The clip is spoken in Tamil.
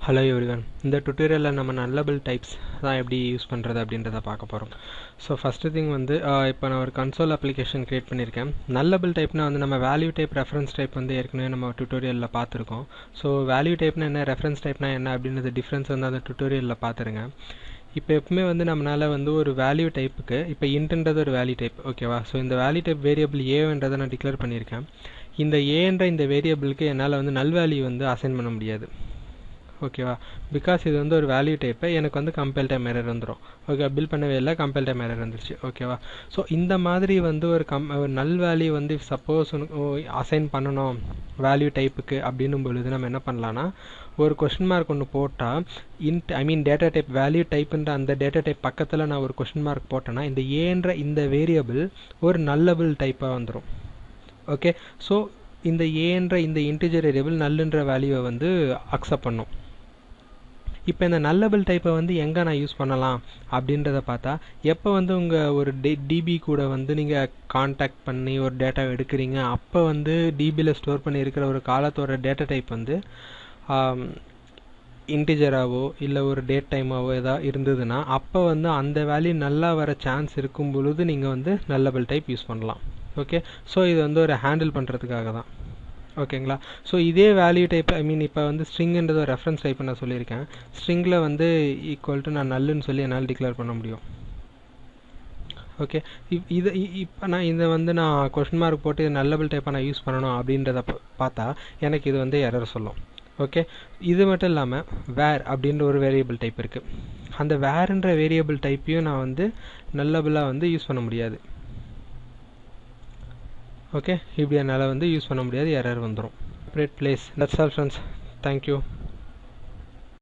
Hello everyone. இந்த tutorial நம்ம nullable types தான் எப்படி யூஸ் பண்றது அப்படின்றத பார்க்க போறோம். ஸோ ஃபர்ஸ்ட் திங் வந்து இப்போ நான் ஒரு கன்சோல் அப்ளிகேஷன் கிரியேட் பண்ணியிருக்கேன். nullable டைப்னா வந்து நம்ம வேல்யூ டைப் ரெஃபரன்ஸ் டைப் வந்து ஏற்கனவே நம்ம டுட்டோரியலில் பார்த்துருக்கோம். ஸோ வேல்யூ டைப்னா என்ன, ரெஃபரன்ஸ் டைப்னா என்ன அப்படின்றது டிஃப்ரென்ஸ் வந்து அந்த டுட்டோரியலில் பார்த்துருங்க. இப்போ எப்பவுமே வந்து நம்மளால் வந்து ஒரு வேல்யூ டைப்புக்கு இப்போ இன்ட்ன்றது ஒரு வேல்யூ டைப், ஓகேவா? ஸோ இந்த வேல்யூ டைப் வேரியபிள் ஏன்றதை நான் டிக்ளேர் பண்ணியிருக்கேன். இந்த ஏன்ற இந்த வேரியபிளுக்கு என்னால் வந்து நல் வேல்யூ வந்து அசைன் பண்ண முடியாது, ஓகேவா? பிகாஸ் இது வந்து ஒரு வேல்யூ டைப்பை எனக்கு வந்து கம்பைல் டைம் எரர் வந்துடும். ஓகே, பில் பண்ணவே இல்லை, கம்பைல் டைம் எரர் வந்துருச்சு, ஓகேவா? ஸோ இந்த மாதிரி வந்து ஒரு நல் வேல்யூ வந்து சப்போஸ் அசைன் பண்ணணும் வேல்யூ டைப்புக்கு அப்படின்னும் பொழுது நம்ம என்ன பண்ணலான்னா, ஒரு கொஸ்டின் மார்க் ஒன்று போட்டால் டேட்டா டைப் வேல்யூ டைப்புன்ற அந்த டேட்டா டைப் பக்கத்தில் நான் ஒரு கொஸ்டின் மார்க் போட்டேன்னா இந்த ஏன்ற இந்த வேரியபிள் ஒரு நல்லபிள் டைப்பாக வந்துடும். ஓகே, ஸோ இந்த ஏன்ற இந்த இன்டிஜர் வேரியபிள் நல்லுன்ற வேல்யூவை வந்து அக்செப்ட் பண்ணும். இப்போ இந்த நல்லபிள் டைப்பை வந்து எங்கே நான் யூஸ் பண்ணலாம் அப்படின்றத பார்த்தா, எப்போ வந்து உங்கள் ஒரு டிபி கூட வந்து நீங்கள் கான்டாக்ட் பண்ணி ஒரு டேட்டா எடுக்கிறீங்க, அப்போ வந்து டிபியில் ஸ்டோர் பண்ணி இருக்கிற ஒரு காலத்தோட டேட்டா டைப் வந்து இன்டிஜராகவோ இல்லை ஒரு டேட் டைமாவோ எதாவது இருந்ததுன்னா அப்போ வந்து அந்த வேல்யூ நல்லா வர சான்ஸ் இருக்கும் பொழுது நீங்கள் வந்து நல்லபிள் டைப் யூஸ் பண்ணலாம். ஓகே, ஸோ இது வந்து ஒரு ஹேண்டில் பண்ணுறதுக்காக தான், ஓகேங்களா? ஸோ இதே வேல்யூ டைப் இப்போ வந்து ஸ்ட்ரிங்ன்றது ஒரு ரெஃபரன்ஸ் டைப் நான் சொல்லியிருக்கேன். ஸ்ட்ரிங்கில் வந்து ஈக்குவல் டு நான் நல்லுன்னு சொல்லி என்னால் டிக்ளேர் பண்ண முடியும். ஓகே, இது இப்போ நான் இதை வந்து நான் கொஸ்டின் மார்க் போட்டு இது நல்லபிள் டைப்பை நான் யூஸ் பண்ணணும் அப்படின்றத பார்த்தா எனக்கு இது வந்து எரர் சொல்லும். ஓகே, இது மட்டும் இல்லாமல் வேர் அப்படின்ற ஒரு வேரியபிள் டைப் இருக்குது. அந்த வேர்ன்ற வேரியபிள் டைப்பையும் நான் வந்து நல்லபிளாக வந்து யூஸ் பண்ண முடியாது. ஓகே, இப்படி என்னால் வந்து யூஸ் பண்ண முடியாது, எரர் வந்துடும். Separate place. That's all friends, thank you.